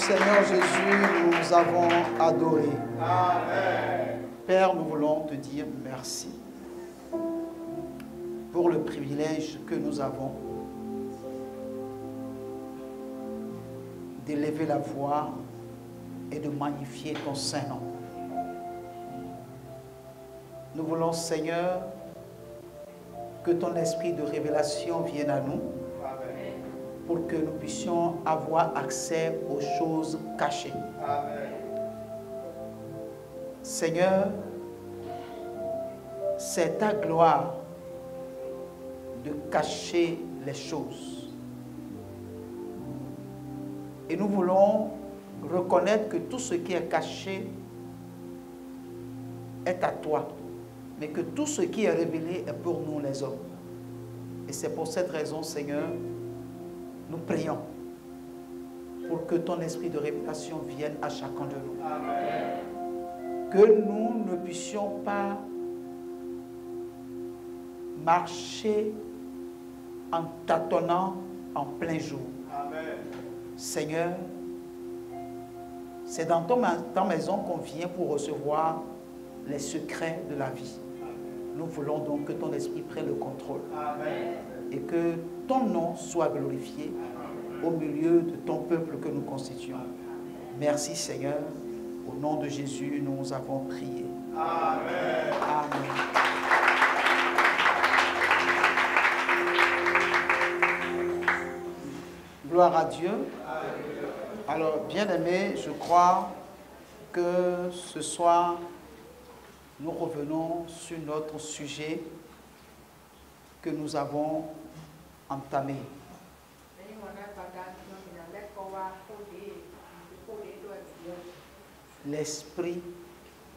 Seigneur Jésus, nous avons adoré. Amen. Père, nous voulons te dire merci pour le privilège que nous avons d'élever la voix et de magnifier ton Saint-Nom. Nous voulons, Seigneur, que ton esprit de révélation vienne à nous pour que nous puissions avoir accès aux choses cachées. Amen. Seigneur, c'est ta gloire de cacher les choses. Et nous voulons reconnaître que tout ce qui est caché est à toi, mais que tout ce qui est révélé est pour nous les hommes. Et c'est pour cette raison, Seigneur, nous prions pour que ton esprit de révélation vienne à chacun de nous. Amen. Que nous ne puissions pas marcher en tâtonnant en plein jour. Amen. Seigneur, c'est dans ta maison qu'on vient pour recevoir les secrets de la vie. Nous voulons donc que ton esprit prenne le contrôle. Amen. Et que ton nom soit glorifié au milieu de ton peuple que nous constituons. Merci Seigneur. Au nom de Jésus, nous avons prié. Amen. Amen. Gloire à Dieu. Alors, bien-aimés, je crois que ce soir, nous revenons sur notre sujet que nous avons entamé. L'esprit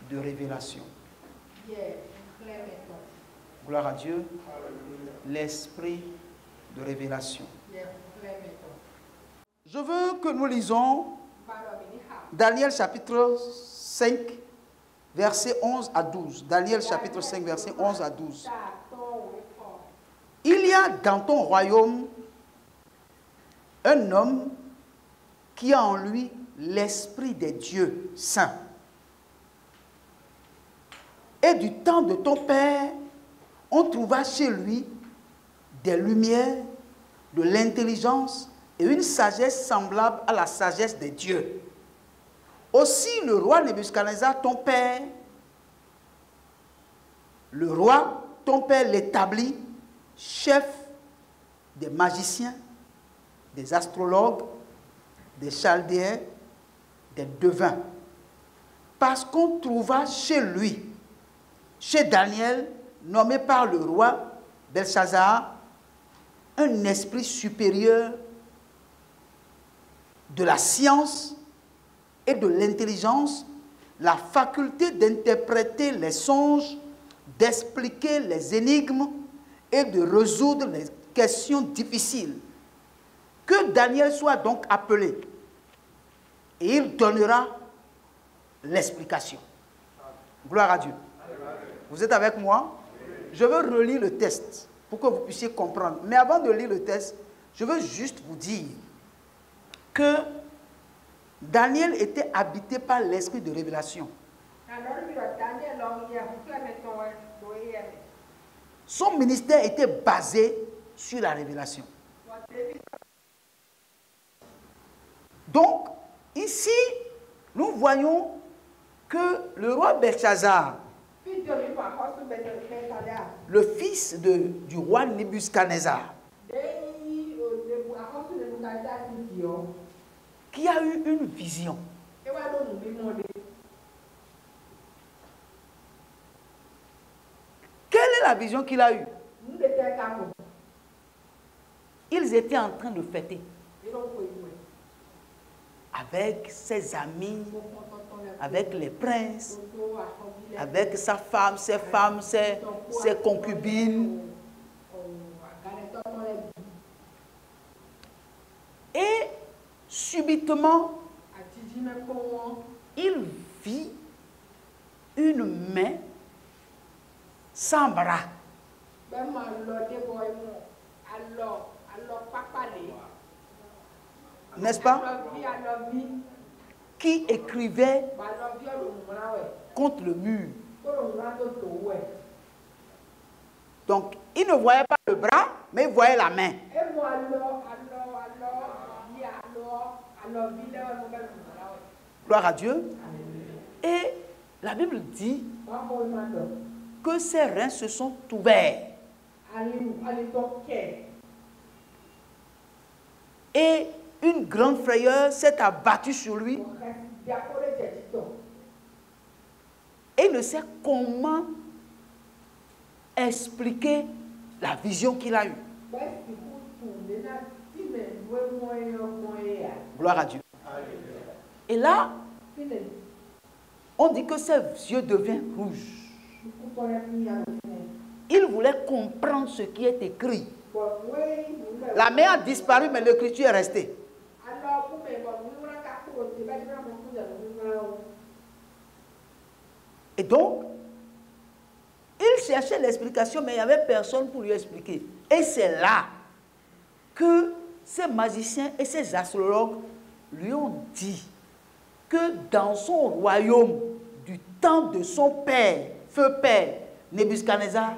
de révélation. Gloire à Dieu. L'esprit de révélation. Je veux que nous lisons Daniel chapitre 5, verset 11 à 12. Daniel chapitre 5, verset 11 à 12. Il y a dans ton royaume un homme qui a en lui l'esprit des dieux saints. Et du temps de ton père, on trouva chez lui des lumières, de l'intelligence et une sagesse semblable à la sagesse des dieux. Aussi le roi Nebuchadnezzar, ton père, l'établit chef des magiciens, des astrologues, des chaldéens, des devins. Parce qu'on trouva chez lui, chez Daniel, nommé par le roi Belshazzar, un esprit supérieur de la science et de l'intelligence, la faculté d'interpréter les songes, d'expliquer les énigmes et de résoudre les questions difficiles. Que Daniel soit donc appelé et il donnera l'explication. Gloire à Dieu. Vous êtes avec moi? Je veux relire le texte pour que vous puissiez comprendre. Mais avant de lire le texte, je veux juste vous dire que Daniel était habité par l'esprit de révélation. Son ministère était basé sur la révélation. Donc, ici, nous voyons que le roi Belshazzar, le fils du roi Nebuchadnezzar, qui a eu une vision. Quelle est la vision qu'il a eue? Ils étaient en train de fêter avec ses amis, avec les princes, avec sa femme, ses concubines. Et subitement, il vit une main sans bras. N'est-ce pas? qui écrivait contre le mur. Donc, il ne voyait pas le bras, mais il voyait la main. Gloire à Dieu. Et la Bible dit que ses reins se sont ouverts. Et une grande frayeur s'est abattue sur lui. Et il ne sait comment expliquer la vision qu'il a eue. Gloire à Dieu. Et là, on dit que ses yeux deviennent rouges. Il voulait comprendre ce qui est écrit. La main a disparu, mais l'écriture est restée. Et donc, il cherchait l'explication, mais il n'y avait personne pour lui expliquer. Et c'est là que ces magiciens et ces astrologues lui ont dit que dans son royaume, du temps de son père, feu père, Nebuchadnezzar,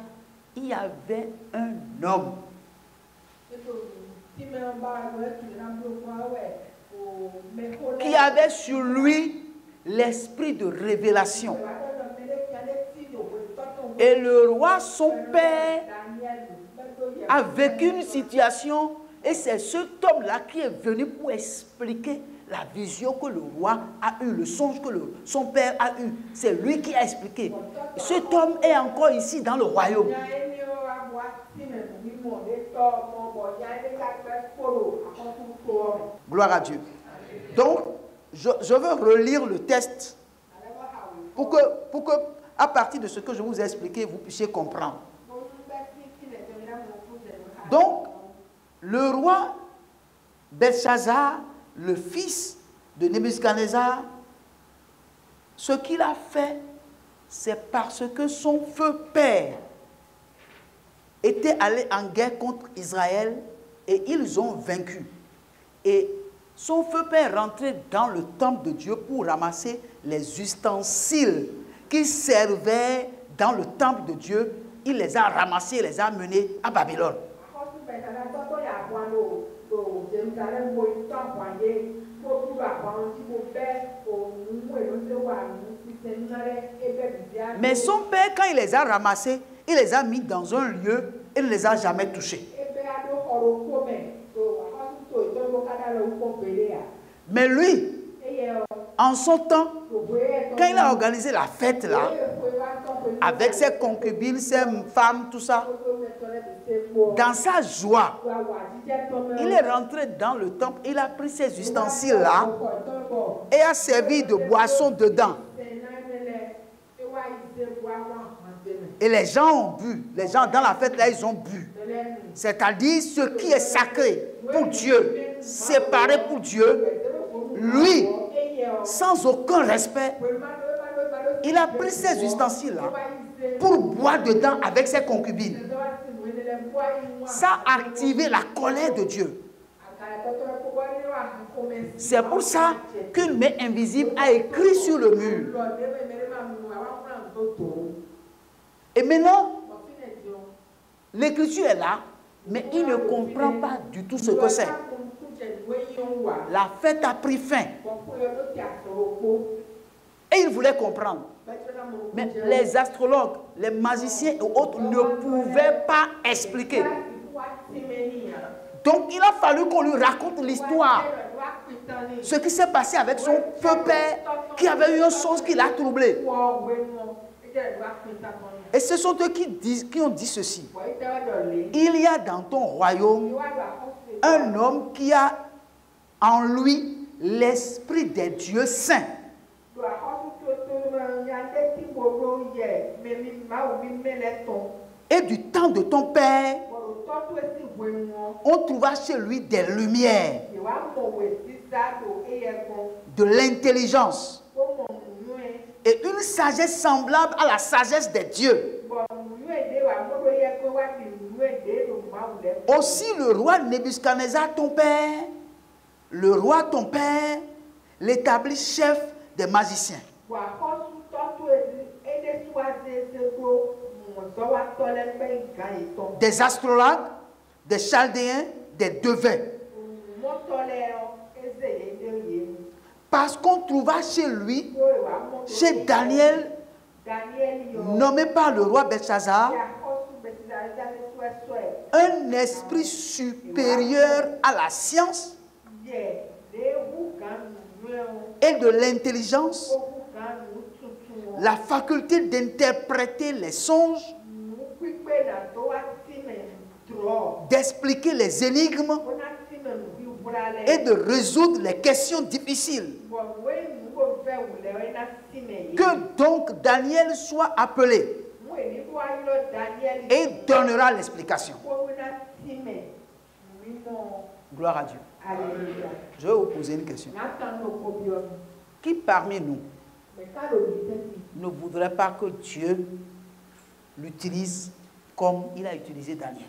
il y avait un homme qui avait sur lui l'esprit de révélation. Et le roi, son père, a vécu une situation et c'est cet homme-là qui est venu pour expliquer la vision que le roi a eue, le songe que son père a eu. C'est lui qui a expliqué. Cet homme est encore ici dans le royaume. Gloire à Dieu. Donc, je veux relire le texte pour que, à partir de ce que je vous ai expliqué, vous puissiez comprendre. Donc, le roi Belshazzar, le fils de Nebuchadnezzar, ce qu'il a fait, c'est parce que son feu père était allé en guerre contre Israël et ils ont vaincu. Et son feu père est rentré dans le temple de Dieu pour ramasser les ustensiles qui servaient dans le temple de Dieu. Il les a ramassés, il les a menés à Babylone. Mais son père, quand il les a ramassés, il les a mis dans un lieu et ne les a jamais touchés. Mais lui, en son temps, quand il a organisé la fête là, avec ses concubines, ses femmes, tout ça, dans sa joie, il est rentré dans le temple, il a pris ces ustensiles là et a servi de boisson dedans. Et les gens ont bu, les gens dans la fête là, ils ont bu. C'est-à-dire ce qui est sacré pour Dieu, séparé pour Dieu, lui, sans aucun respect, il a pris ces ustensiles-là pour boire dedans avec ses concubines. Ça a activé la colère de Dieu. C'est pour ça qu'une main invisible a écrit sur le mur. Et maintenant, l'écriture est là, mais il ne comprend pas du tout ce que c'est. La fête a pris fin. Et il voulait comprendre. Mais les astrologues, les magiciens et autres ne pouvaient pas expliquer. Donc il a fallu qu'on lui raconte l'histoire. Ce qui s'est passé avec son feu père qui avait eu une chose qui l'a troublé. Et ce sont eux qui ont dit ceci. Il y a dans ton royaume un homme qui a en lui l'esprit des dieux saints. Et du temps de ton père, on trouva chez lui des lumières, de l'intelligence et une sagesse semblable à la sagesse des dieux. Aussi le roi Nebuchadnezzar, ton père, le roi ton père, l'établi chef des magiciens, des astrologues, des chaldéens, des devins. Parce qu'on trouva chez lui, chez Daniel, nommé par le roi Belshazzar, un esprit supérieur à la science et de l'intelligence, la faculté d'interpréter les songes, d'expliquer les énigmes et de résoudre les questions difficiles. Que donc Daniel soit appelé et donnera l'explication. Gloire à Dieu. Je vais vous poser une question. Qui parmi nous ne voudrait pas que Dieu l'utilise comme il a utilisé Daniel?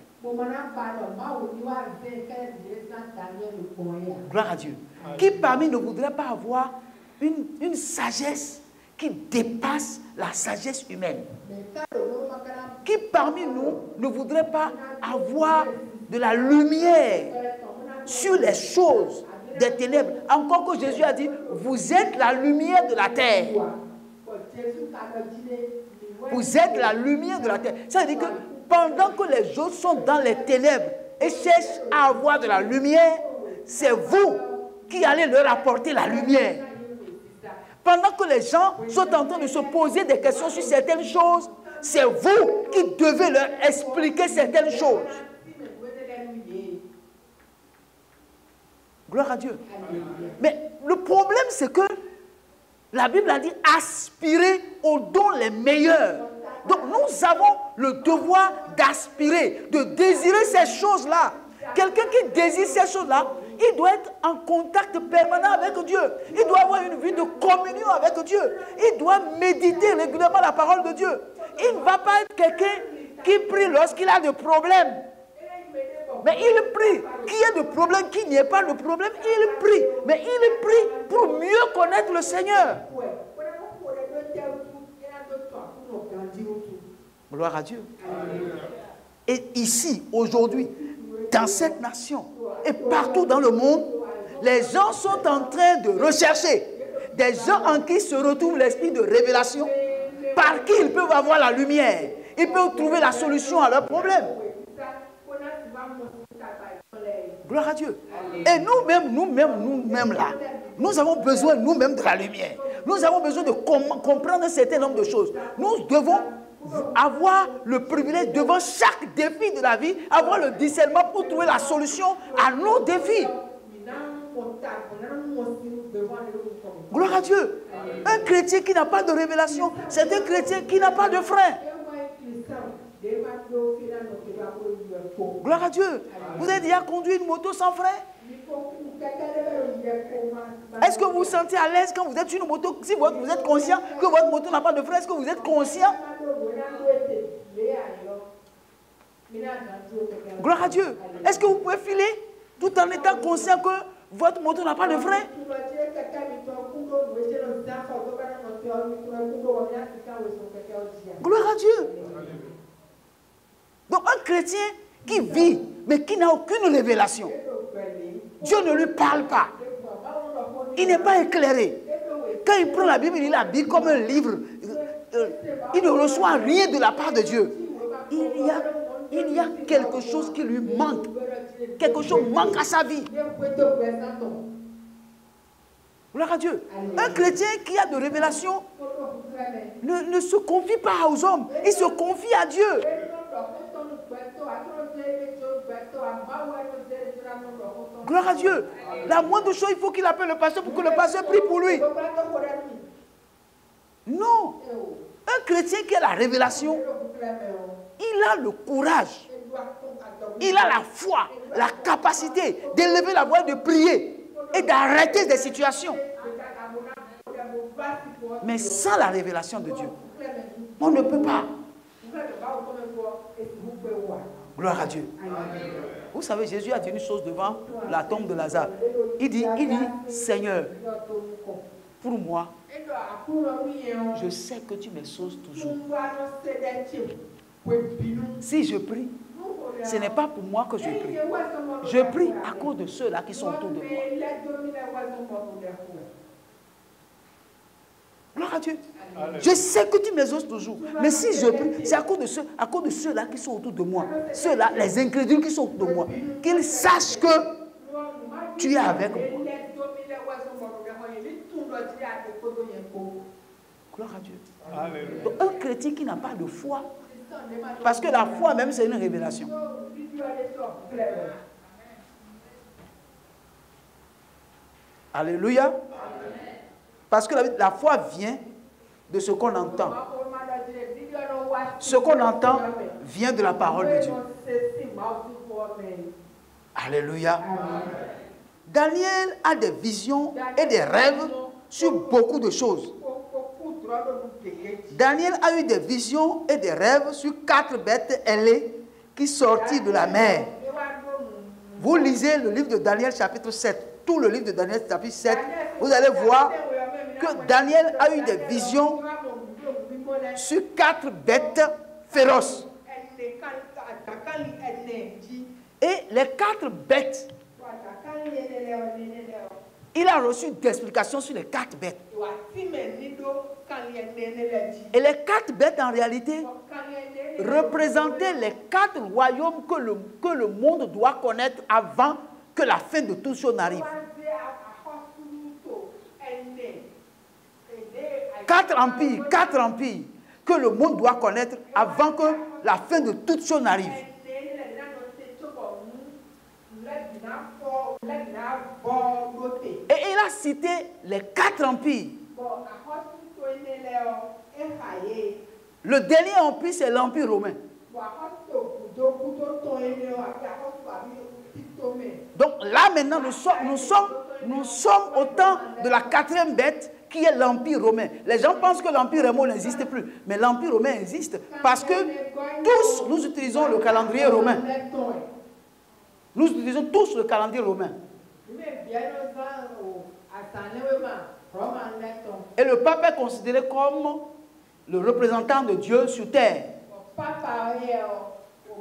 Gloire à Dieu. Qui parmi nous ne voudrait pas avoir une sagesse qui dépasse la sagesse humaine? Qui parmi nous ne voudrait pas avoir de la lumière sur les choses des ténèbres? Encore que Jésus a dit, vous êtes la lumière de la terre. Vous êtes la lumière de la terre. Ça veut dire que pendant que les autres sont dans les ténèbres et cherchent à avoir de la lumière, c'est vous qui allez leur apporter la lumière. Pendant que les gens sont en train de se poser des questions sur certaines choses, c'est vous qui devez leur expliquer certaines choses. Gloire à Dieu. Mais le problème, c'est que la Bible a dit aspirer aux dons les meilleurs. Donc nous avons le devoir d'aspirer, de désirer ces choses-là. Quelqu'un qui désire ces choses-là, il doit être en contact permanent avec Dieu. Il doit avoir une vie de communion avec Dieu. Il doit méditer régulièrement la parole de Dieu. Il ne va pas être quelqu'un qui prie lorsqu'il a des problèmes. Mais il prie. Qu'il y ait de problème, qu'il n'y ait pas de problème, il prie. Mais il prie pour mieux connaître le Seigneur. Gloire à Dieu. Et ici, aujourd'hui, dans cette nation et partout dans le monde, les gens sont en train de rechercher des gens en qui se retrouve l'esprit de révélation, par qui ils peuvent avoir la lumière, ils peuvent trouver la solution à leurs problèmes. Gloire à Dieu. Et nous-mêmes là, nous avons besoin nous-mêmes de la lumière. Nous avons besoin de comprendre un certain nombre de choses. Nous devons avoir le privilège devant chaque défi de la vie, avoir le discernement pour trouver la solution à nos défis. Gloire à Dieu. Un chrétien qui n'a pas de révélation, c'est un chrétien qui n'a pas de frein. Gloire à Dieu. Vous avez déjà conduit une moto sans frein? Est-ce que vous vous sentez à l'aise quand vous êtes sur une moto? Si vous êtes conscient que votre moto n'a pas de frein, est-ce que vous êtes conscient? Gloire à Dieu. Est-ce que vous pouvez filer tout en étant conscient que votre moto n'a pas de frein? Gloire à Dieu. Donc un chrétien qui vit, mais qui n'a aucune révélation, Dieu ne lui parle pas. Il n'est pas éclairé. Quand il prend la Bible, il la Bible comme un livre. Il ne reçoit rien de la part de Dieu. Il y a quelque chose qui lui manque. Quelque chose manque à sa vie. Gloire à Dieu. Un chrétien qui a de révélation ne se confie pas aux hommes. Il se confie à Dieu. Gloire à Dieu. La moindre chose, il faut qu'il appelle le pasteur pour que le pasteur prie pour lui. Non. Un chrétien qui a la révélation, il a le courage, il a la foi, la capacité d'élever la voix, de prier et d'arrêter des situations. Mais sans la révélation de Dieu, on ne peut pas. Gloire à Dieu. Vous savez, Jésus a dit une chose devant la tombe de Lazare. Il dit, Seigneur, pour moi, je sais que tu m'exauces toujours. Si je prie, ce n'est pas pour moi que je prie. Je prie à cause de ceux-là qui sont autour de moi. Gloire à Dieu. Je sais que tu m'exauces toujours. Mais si je prie, c'est à cause de ceux-là qui sont autour de moi. Ceux-là, les incrédules qui sont autour de moi. Qu'ils sachent que tu es avec moi. Gloire à Dieu. Donc, un chrétien qui n'a pas de foi, parce que la foi même c'est une révélation. Alléluia. Parce que la foi vient de ce qu'on entend. Ce qu'on entend vient de la parole de Dieu. Alléluia. Daniel a des visions et des rêves sur beaucoup de choses. Daniel a eu des visions et des rêves sur 4 bêtes ailées qui sortirent de la mer. Vous lisez le livre de Daniel chapitre 7, tout le livre de Daniel chapitre 7, vous allez voir que Daniel a eu des visions sur 4 bêtes féroces. Et les 4 bêtes, il a reçu des explications sur les 4 bêtes. Et les 4 bêtes, en réalité, représentaient les 4 royaumes que le monde doit connaître avant que la fin de toute chose n'arrive. 4 empires que le monde doit connaître avant que la fin de toute chose n'arrive. Et il a cité les 4 empires. Le dernier empire, c'est l'empire romain. Donc là maintenant, nous sommes au temps de la 4e bête qui est l'empire romain. Les gens pensent que l'empire romain n'existe plus. Mais l'empire romain existe parce que tous nous utilisons le calendrier romain. Nous utilisons tous le calendrier romain. Et le pape est considéré comme le représentant de Dieu sur terre.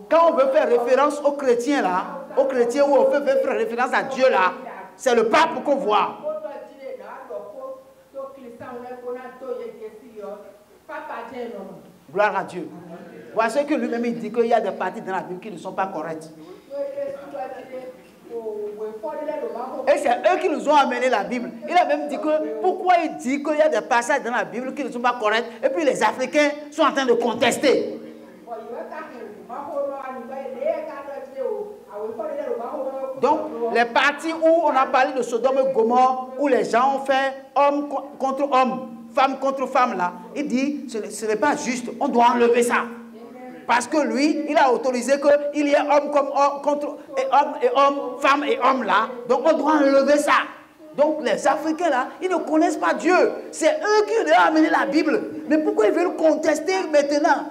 Quand on veut faire référence aux chrétiens là, aux chrétiens où on veut faire référence à Dieu là, c'est le pape qu'on voit. Gloire à Dieu. Voici que lui-même il dit qu'il y a des parties dans la Bible qui ne sont pas correctes. Et c'est eux qui nous ont amené la Bible. Il a même dit que pourquoi il dit qu'il y a des passages dans la Bible qui ne sont pas corrects et puis les Africains sont en train de contester. Donc, les parties où on a parlé de Sodome et Gomorrhe, où les gens ont fait homme contre homme, femme contre femme là, il dit ce n'est pas juste, on doit enlever ça. Parce que lui, il a autorisé qu'il y ait homme comme homme, contre et homme, femme et homme là. Donc on doit enlever ça. Donc les Africains là, ils ne connaissent pas Dieu. C'est eux qui leur ont amené la Bible. Mais pourquoi ils veulent contester maintenant?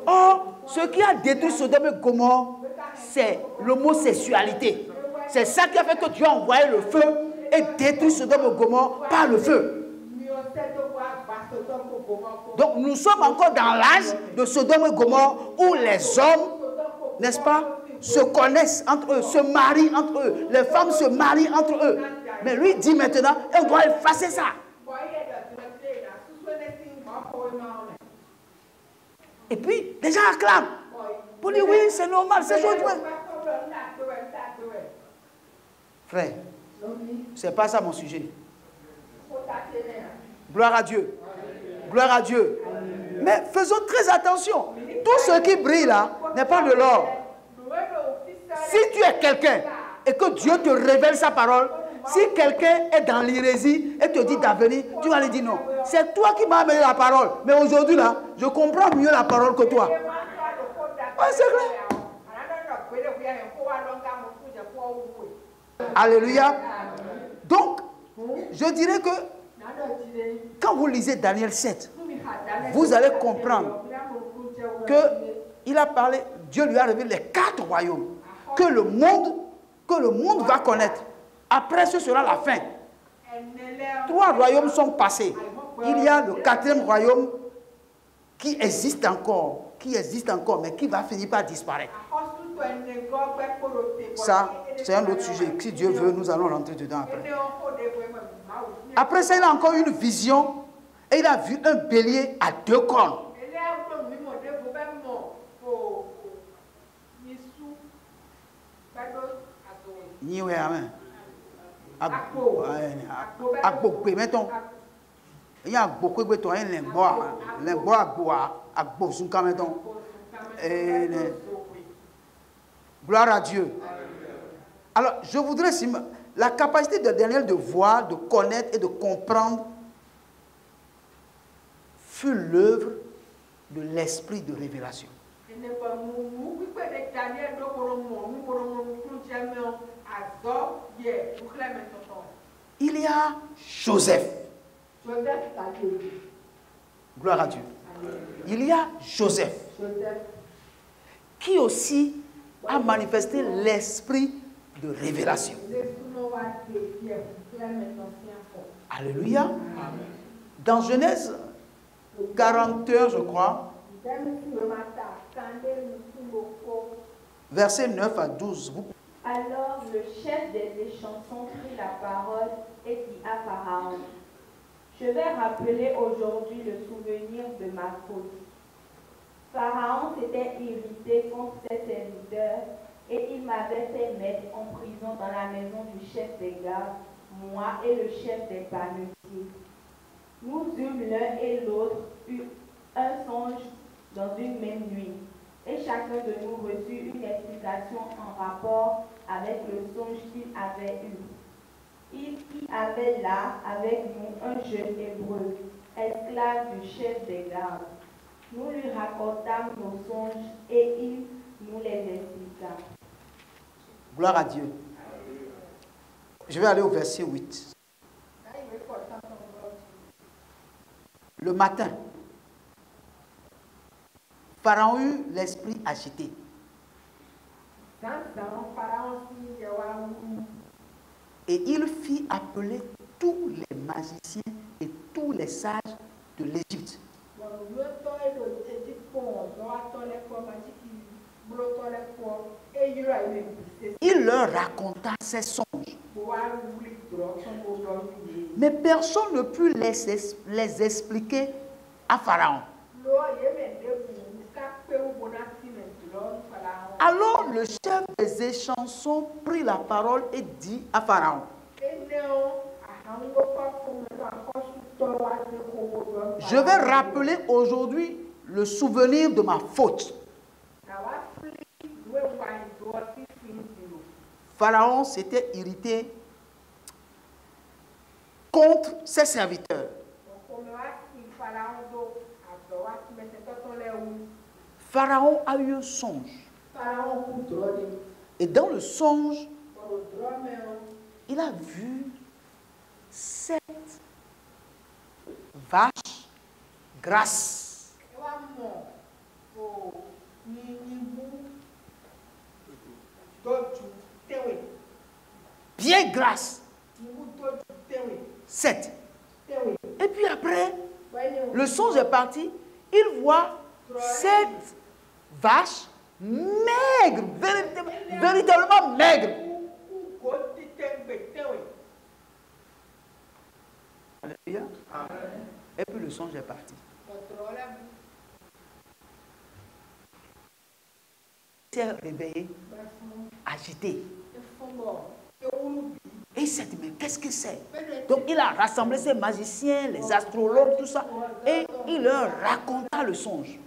Or, ce qui a détruit Sodome et Gomorrhe, c'est l'homosexualité. C'est ça qui a fait que Dieu a envoyé le feu et détruit Sodome et Gomorrhe par le feu. Donc nous sommes encore dans l'âge de Sodome et Gomorrhe où les hommes, n'est-ce pas, se connaissent entre eux, se marient entre eux. Les femmes se marient entre eux. Mais lui dit maintenant, on doit effacer ça. Et puis, les gens acclament. Pour dire oui, c'est normal, c'est chose. Frère, c'est pas ça mon sujet. Gloire à Dieu. Gloire à Dieu. Mais faisons très attention. Tout ce qui brille là n'est pas de l'or. Si tu es quelqu'un et que Dieu te révèle sa parole, si quelqu'un est dans l'hérésie et te dit d'avenir, tu vas lui dire non. C'est toi qui m'as amené la parole. Mais aujourd'hui là, je comprends mieux la parole que toi. Ouais, c'est clair. Alléluia. Donc, je dirais que quand vous lisez Daniel 7, vous allez comprendre que il a parlé, Dieu lui a révélé les 4 royaumes que le monde va connaître. Après, ce sera la fin. 3 royaumes sont passés. Il y a le 4e royaume qui existe encore, mais qui va finir par disparaître. Ça, c'est un autre sujet. Si Dieu veut, nous allons rentrer dedans après. Après ça, il a encore une vision et il a vu un bélier à 2 cornes. Gloire à Dieu. Alors, je voudrais, la capacité de Daniel de voir, de connaître et de comprendre fut l'œuvre de l'esprit de révélation. Il y a Joseph. Gloire à Dieu. Il y a Joseph qui aussi a manifesté l'esprit de révélation. Alléluia. Dans Genèse 41, je crois, versets 9 à 12. Alors le chef des échansons prit la parole et dit à Pharaon: je vais rappeler aujourd'hui le souvenir de ma faute. Pharaon s'était irrité contre ses serviteurs et il m'avait fait mettre en prison dans la maison du chef des gardes, moi et le chef des panetiers. Nous eûmes l'un et l'autre eu un songe dans une même nuit, et chacun de nous reçut une explication en rapport avec le songe qu'il avait eu. Il y avait là avec nous un jeune hébreu, esclave du chef des gardes. Nous lui racontâmes nos songes et il nous les expliqua. Gloire à Dieu. Je vais aller au verset 8. Le matin, Pharaon eut l'esprit agité. Et il fit appeler tous les magiciens et tous les sages de l'Égypte. Il leur raconta ses songes. Mais personne ne put les expliquer à Pharaon. Alors le chef des échansons prit la parole et dit à Pharaon: je vais rappeler aujourd'hui le souvenir de ma faute. Pharaon s'était irrité contre ses serviteurs. Pharaon a eu un songe. Et dans le songe, il a vu 7 vaches grasses. Bien grasses. 7. Et puis après, le songe est parti. Il voit 7 vaches maigres, véritablement maigres. Alléluia. Et puis le songe est parti. Il s'est réveillé, agité. Et il s'est dit, mais qu'est-ce que c'est? Donc il a rassemblé ses magiciens, les astrologues, tout ça, et il leur raconta le songe.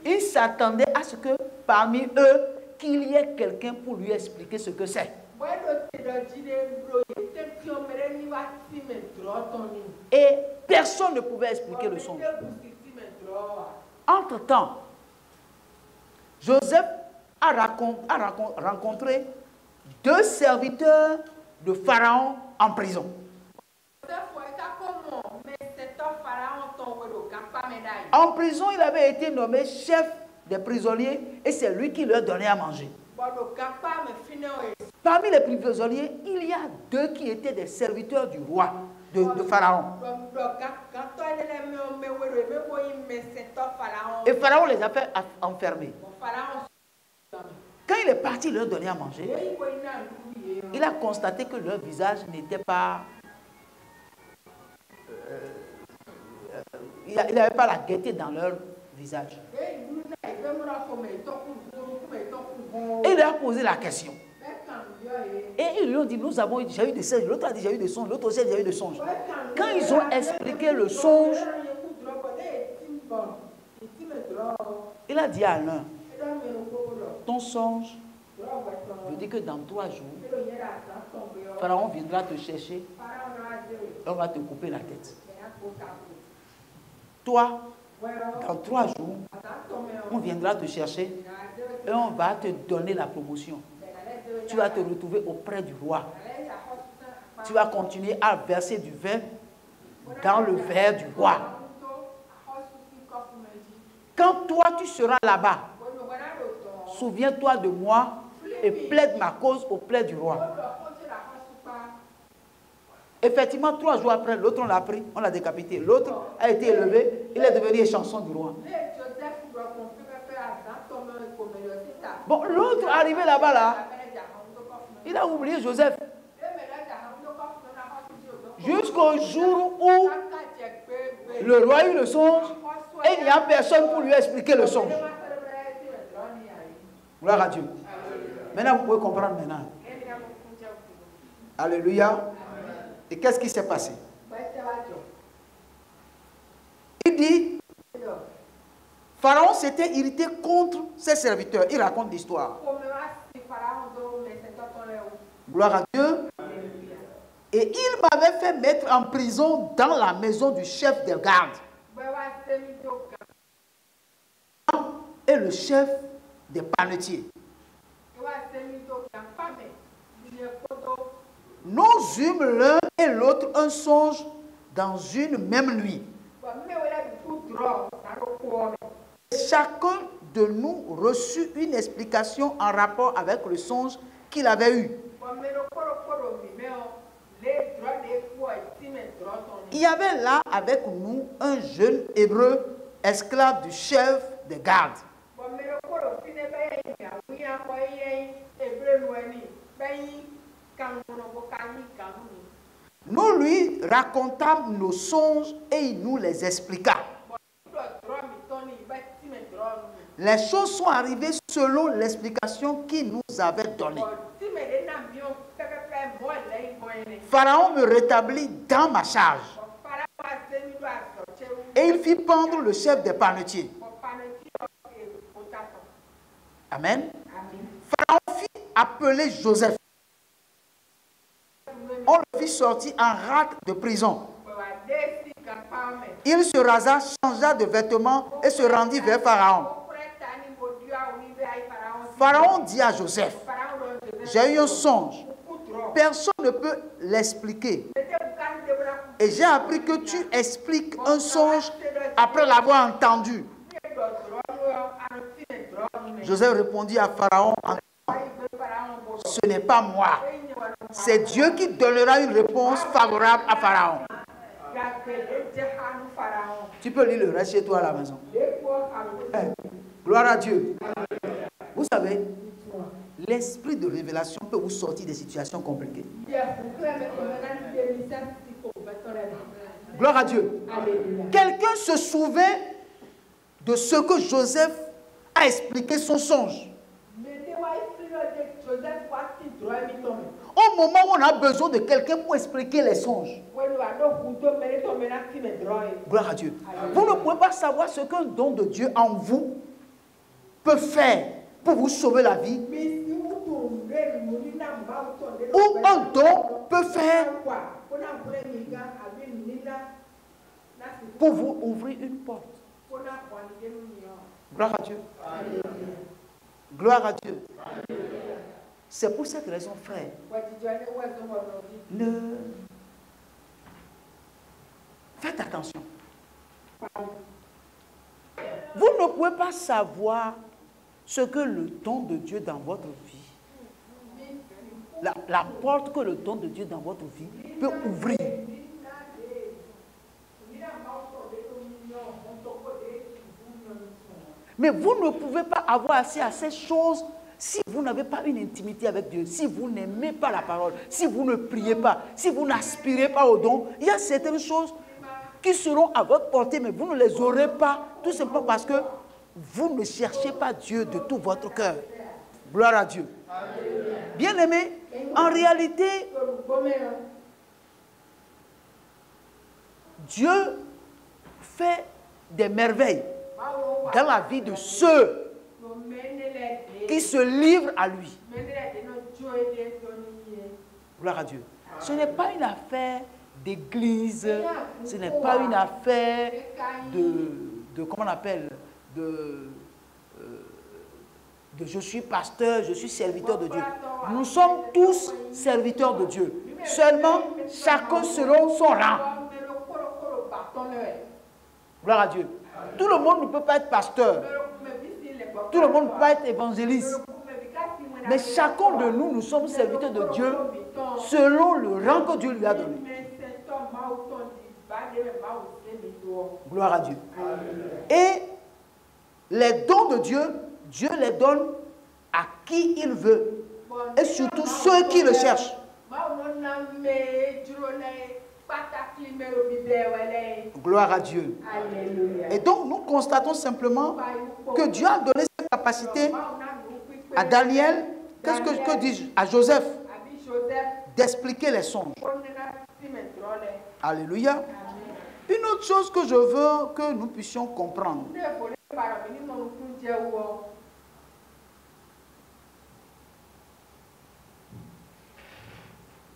Il s'attendait à ce que parmi eux, qu'il y ait quelqu'un pour lui expliquer ce que c'est. Et personne ne pouvait expliquer le songe. Entre-temps, Joseph a rencontré 2 serviteurs de Pharaon en prison. En prison, il avait été nommé chef des prisonniers et c'est lui qui leur donnait à manger. Parmi les prisonniers, il y a 2 qui étaient des serviteurs du roi, de Pharaon. Et Pharaon les a fait enfermer. Quand il est parti leur donner à manger, il a constaté que leur visage n'était pas... il n'avait pas la gaieté dans leur visage. Et il leur a posé la question. Et ils lui ont dit, nous avons déjà eu des songes. L'autre a dit, j'ai eu des songes. L'autre aussi a déjà eu des songes. Quand ils ont expliqué le songe, il a dit à l'un, ton songe veut dire que dans 3 jours, Pharaon viendra te chercher et on va te couper la tête. Toi, dans 3 jours, on viendra te chercher et on va te donner la promotion. Tu vas te retrouver auprès du roi. Tu vas continuer à verser du vin dans le verre du roi. Quand toi, tu seras là-bas, souviens-toi de moi et plaide ma cause auprès du roi. Effectivement, 3 jours après, l'autre, on l'a pris, on l'a décapité. L'autre a été élevé, il est devenu échanson du roi. Bon, l'autre arrivé là-bas, là, il a oublié Joseph. Jusqu'au jour où le roi a eu le songe et il n'y a personne pour lui expliquer le songe. Gloire à Dieu. Maintenant, vous pouvez comprendre maintenant. Alléluia. Et qu'est-ce qui s'est passé? Il dit, Pharaon s'était irrité contre ses serviteurs. Il raconte l'histoire. Gloire à Dieu. Et il m'avait fait mettre en prison dans la maison du chef des gardes. Et le chef des panetiers. Nous eûmes l'un et l'autre un songe dans une même nuit. Chacun de nous reçut une explication en rapport avec le songe qu'il avait eu. Il y avait là avec nous un jeune hébreu, esclave du chef des gardes. Nous lui racontâmes nos songes et il nous les expliqua. Les choses sont arrivées selon l'explication qu'il nous avait donnée. Pharaon me rétablit dans ma charge. Et il fit pendre le chef des panetiers. Amen. Pharaon fit appeler Joseph. On le fit sortir en rate de prison. Il se rasa, changea de vêtements et se rendit vers Pharaon. Pharaon dit à Joseph, j'ai eu un songe. Personne ne peut l'expliquer. Et j'ai appris que tu expliques un songe après l'avoir entendu. Joseph répondit à Pharaon en disant, ce n'est pas moi. C'est Dieu qui donnera une réponse favorable à Pharaon. Tu peux lire le reste chez toi à la maison. Gloire à Dieu. Vous savez, l'esprit de révélation peut vous sortir des situations compliquées. Gloire à Dieu. Quelqu'un se souvient de ce que Joseph a expliqué son songe. Au moment où on a besoin de quelqu'un pour expliquer les songes. Gloire à Dieu. Vous ne pouvez pas savoir ce qu'un don de Dieu en vous peut faire pour vous sauver la vie. Ou un don peut faire pour vous ouvrir une porte. Gloire à Dieu. Gloire à Dieu. C'est pour cette raison, frère, faites attention. Vous ne pouvez pas savoir ce que le don de Dieu dans votre vie, la porte que le don de Dieu dans votre vie peut ouvrir. Mais vous ne pouvez pas avoir accès à ces choses si vous n'avez pas une intimité avec Dieu, si vous n'aimez pas la parole, si vous ne priez pas, si vous n'aspirez pas au don. Il y a certaines choses qui seront à votre portée, mais vous ne les aurez pas, tout simplement parce que vous ne cherchez pas Dieu de tout votre cœur. Gloire à Dieu. Bien-aimés, en réalité, Dieu fait des merveilles dans la vie de ceux qui se livrent à lui. Gloire à Dieu. Ce n'est pas une affaire d'église, ce n'est pas une affaire de comment on appelle, de je suis pasteur, je suis serviteur de Dieu. Nous sommes tous serviteurs de Dieu. Seulement, chacun selon son rang. Gloire à Dieu. Tout le monde ne peut pas être pasteur. Tout le monde ne peut pas être évangéliste. Mais chacun de nous, nous sommes serviteurs de Dieu selon le rang que Dieu lui a donné. Gloire à Dieu. Et les dons de Dieu, Dieu les donne à qui il veut. Et surtout ceux qui le cherchent. Gloire à Dieu. Alléluia. Et donc nous constatons simplement que Dieu a donné cette capacité à Daniel, que dit à Joseph, d'expliquer les songes. Alléluia. Une autre chose que je veux que nous puissions comprendre.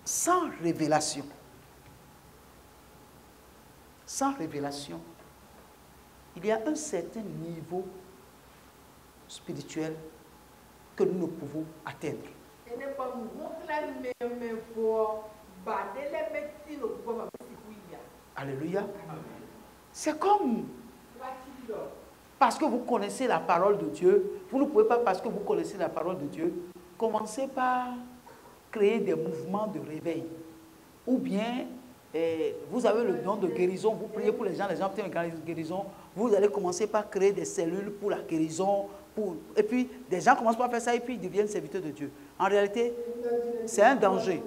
Sans révélation, il y a un certain niveau spirituel que nous ne pouvons atteindre. Alléluia. C'est comme parce que vous connaissez la parole de Dieu, vous ne pouvez pas, parce que vous connaissez la parole de Dieu, commencer par créer des mouvements de réveil. Ou bien, vous avez le don de guérison, vous priez pour les gens obtiennent une guérison, vous allez commencer par créer des cellules pour la guérison, et puis des gens commencent par faire ça et puis ils deviennent serviteurs de Dieu. En réalité, c'est un danger.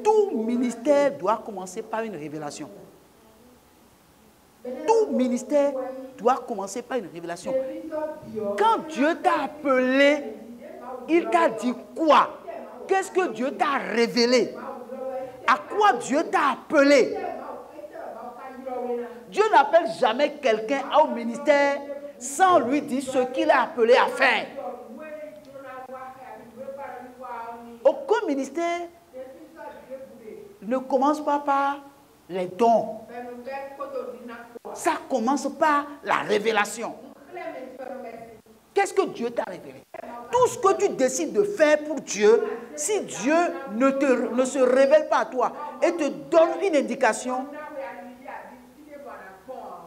Tout ministère doit commencer par une révélation. Tout ministère doit commencer par une révélation. Quand Dieu t'a appelé, il t'a dit quoi? Qu'est-ce que Dieu t'a révélé? À quoi Dieu t'a appelé? Dieu n'appelle jamais quelqu'un au ministère sans lui dire ce qu'il a appelé à faire. Aucun ministère ne commence pas par les dons. Ça commence par la révélation. Qu'est-ce que Dieu t'a révélé? Tout ce que tu décides de faire pour Dieu, si Dieu ne se révèle pas à toi et te donne une indication,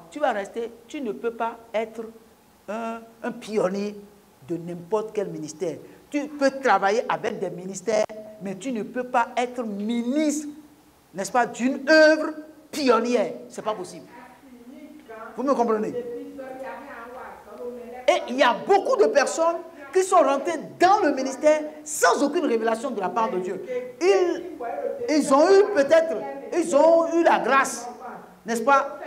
tu vas rester, tu ne peux pas être un pionnier de n'importe quel ministère. Tu peux travailler avec des ministères, mais tu ne peux pas être ministre, n'est-ce pas, d'une œuvre pionnière. Ce n'est pas possible. Vous me comprenez? Et il y a beaucoup de personnes qui sont rentrées dans le ministère sans aucune révélation de la part de Dieu. Ils ont eu peut-être, ils ont eu la grâce, n'est-ce pas,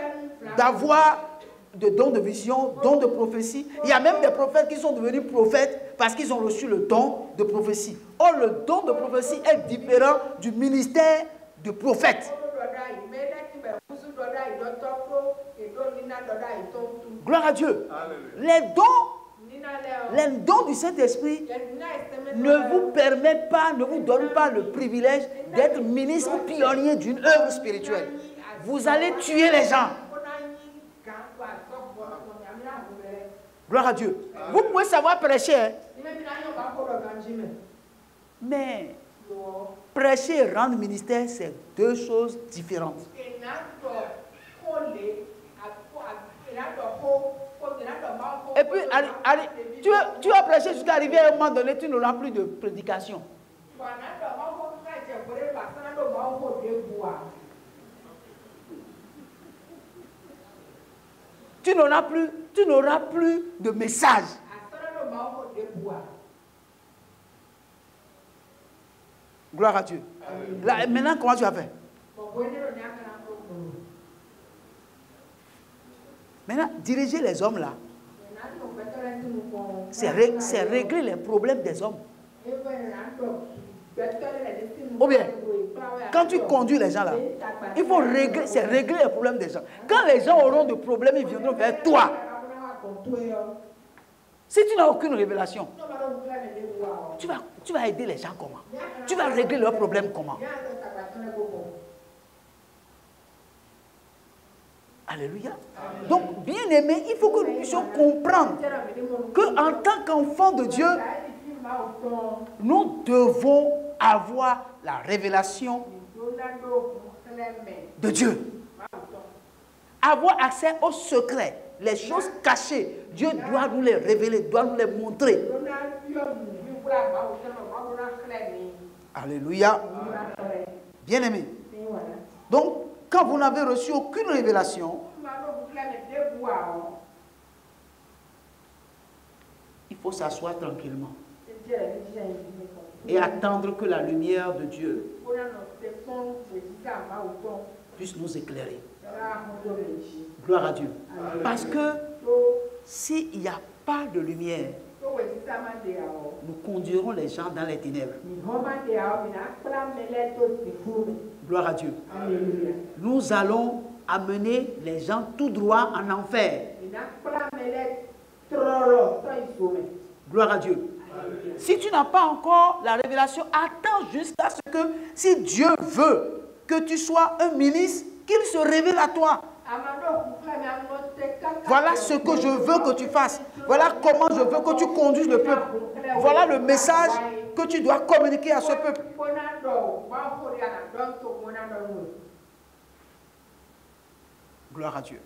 d'avoir de dons de vision, dons de prophétie. Il y a même des prophètes qui sont devenus prophètes parce qu'ils ont reçu le don de prophétie. Or, le don de prophétie est différent du ministère de prophète. Gloire à Dieu. Les dons du Saint-Esprit ne vous permettent pas, ne vous donnent pas le privilège d'être ministre pionnier d'une œuvre spirituelle. Vous allez tuer les gens. Gloire à Dieu. Vous pouvez savoir prêcher, hein? Mais prêcher et rendre ministère, c'est deux choses différentes. Puis, allez, tu vas prêcher jusqu'à arriver à un moment donné, tu n'auras plus de prédication. Tu n'auras plus de message. Gloire à Dieu. Là, maintenant, comment tu vas faire? Maintenant, diriger les hommes là, c'est régler les problèmes des hommes. Ou bien, quand tu conduis les gens là, il faut régler, c'est régler les problèmes des gens. Quand les gens auront des problèmes, ils viendront vers toi. Si tu n'as aucune révélation, tu vas aider les gens comment? Tu vas régler leurs problèmes comment? Alléluia. Donc, bien aimé, il faut que nous puissions comprendre qu'en tant qu'enfants de Dieu, nous devons avoir la révélation de Dieu. Avoir accès aux secrets, les choses cachées. Dieu doit nous les révéler, doit nous les montrer. Alléluia. Bien aimé. Donc, quand vous n'avez reçu aucune révélation, il faut s'asseoir tranquillement et attendre que la lumière de Dieu puisse nous éclairer. Gloire à Dieu. Parce que s'il n'y a pas de lumière, nous conduirons les gens dans les ténèbres. Gloire à Dieu. Nous allons amener les gens tout droit en enfer. Gloire à Dieu. Si tu n'as pas encore la révélation, attends jusqu'à ce que, si Dieu veut que tu sois un ministre, qu'il se révèle à toi. Voilà ce que je veux que tu fasses. Voilà comment je veux que tu conduises le peuple. Voilà le message que tu dois communiquer à ce peuple. Gloire à Dieu.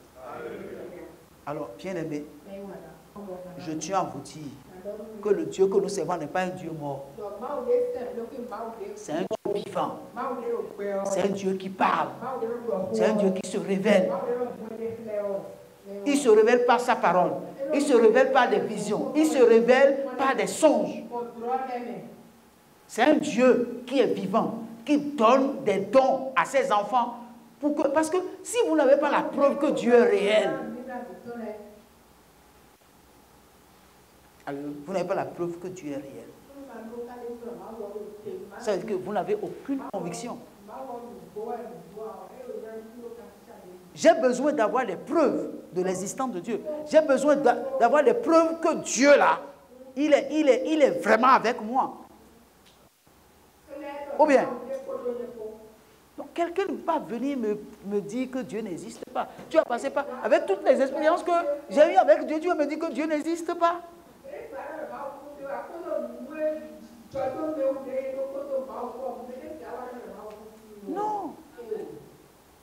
Alors, bien-aimés, je tiens à vous dire que le Dieu que nous servons n'est pas un Dieu mort. C'est un Dieu vivant. C'est un Dieu qui parle. C'est un Dieu qui se révèle. Il se révèle par sa parole. Il se révèle par des visions. Il se révèle par des songes. C'est un Dieu qui est vivant, qui donne des dons à ses enfants. Parce que si vous n'avez pas la preuve que Dieu est réel, alors, vous n'avez pas la preuve que Dieu est réel. Ça veut dire que vous n'avez aucune conviction. J'ai besoin d'avoir des preuves de l'existence de Dieu. J'ai besoin d'avoir des preuves que Dieu, là, il est vraiment avec moi. Ou bien, donc quelqu'un ne peut pas venir me dire que Dieu n'existe pas. Tu as passé par, avec toutes les expériences que j'ai eues avec Dieu, tu vas me dire que Dieu n'existe pas. Non.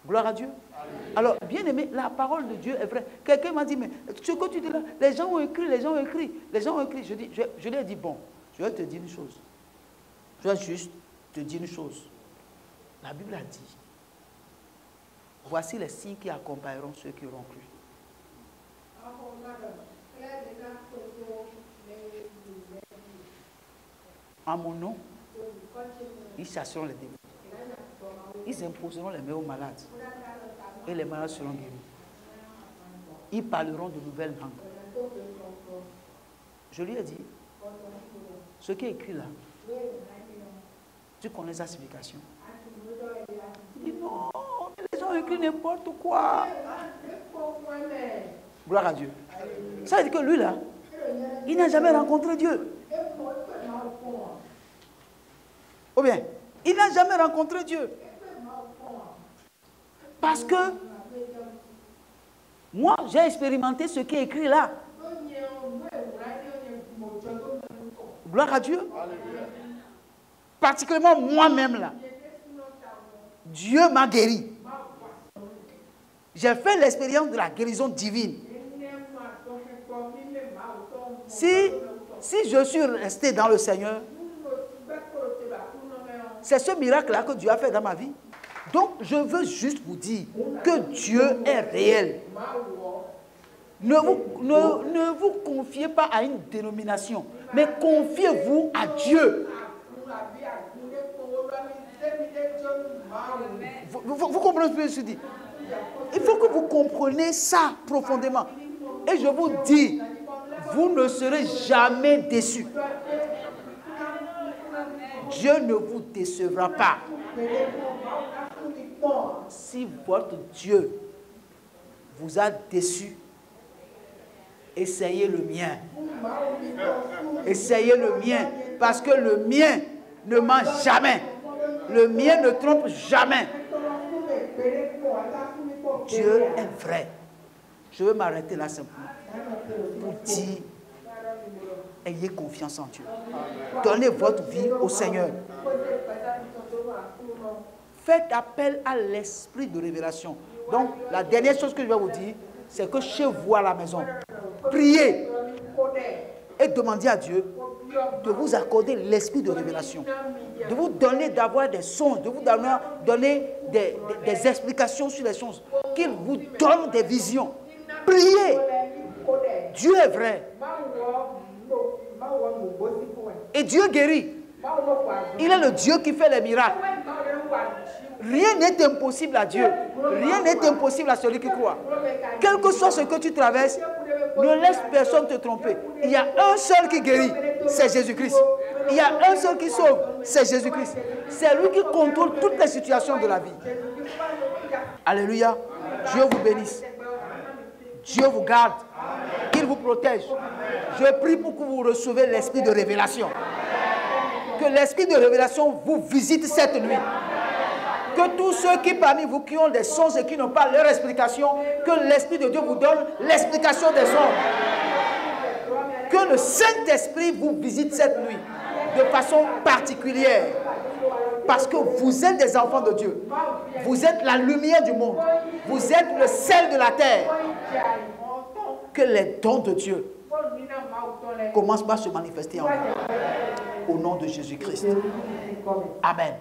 Gloire à Dieu. Alors, bien aimé, la parole de Dieu est vraie. Quelqu'un m'a dit, mais ce que tu dis là, les gens ont écrit. Je lui ai dit, bon, je vais te dire une chose. Je vais juste te dire une chose. La Bible a dit, voici les signes qui accompagneront ceux qui auront cru. En mon nom, ils chasseront les démons. Ils imposeront les mains aux malades. Et les malades seront guéris. Ils parleront de nouvelles langues. Je lui ai dit, ce qui est écrit là, tu connais sa signification. Il dit non, les gens ont écrit n'importe quoi. Gloire à Dieu. Ça veut dire que lui là, il n'a jamais rencontré Dieu. Ou bien, il n'a jamais rencontré Dieu. Parce que moi, j'ai expérimenté ce qui est écrit là. Gloire à Dieu. Particulièrement moi-même là. Dieu m'a guéri. J'ai fait l'expérience de la guérison divine. Si je suis resté dans le Seigneur, c'est ce miracle-là que Dieu a fait dans ma vie. Donc, je veux juste vous dire que Dieu est réel. Ne vous confiez pas à une dénomination, mais confiez-vous à Dieu. Vous comprenez ce que je dis? Il faut que vous compreniez ça profondément. Et je vous dis, vous ne serez jamais déçus. Dieu ne vous décevra pas. Si votre Dieu vous a déçu, essayez le mien. Essayez le mien. Parce que le mien ne ment jamais. Le mien ne trompe jamais. Dieu est vrai. Je veux m'arrêter là simplement pour dire, ayez confiance en Dieu. Donnez votre vie au Seigneur. Faites appel à l'esprit de révélation. Donc, la dernière chose que je vais vous dire, c'est que chez vous à la maison, priez et demandez à Dieu de vous accorder l'esprit de révélation, de vous donner d'avoir des songes, de vous donner des explications sur les choses, qu'il vous donne des visions. Priez. Dieu est vrai. Et Dieu guérit. Il est le Dieu qui fait les miracles. Rien n'est impossible à Dieu. Rien n'est impossible à celui qui croit. Quel que soit ce que tu traverses, ne laisse personne te tromper. Il y a un seul qui guérit, c'est Jésus-Christ. Il y a un seul qui sauve, c'est Jésus-Christ. C'est lui qui contrôle toutes les situations de la vie. Alléluia. Dieu vous bénisse. Dieu vous garde. Qu'il vous protège. Je prie pour que vous recevez l'esprit de révélation. Que l'esprit de révélation vous visite cette nuit. Que tous ceux qui parmi vous qui ont des sons et qui n'ont pas leur explication, que l'Esprit de Dieu vous donne l'explication des sons. Que le Saint-Esprit vous visite cette nuit de façon particulière. Parce que vous êtes des enfants de Dieu. Vous êtes la lumière du monde. Vous êtes le sel de la terre. Que les dons de Dieu commencent par se manifester en vous. Au nom de Jésus-Christ. Amen.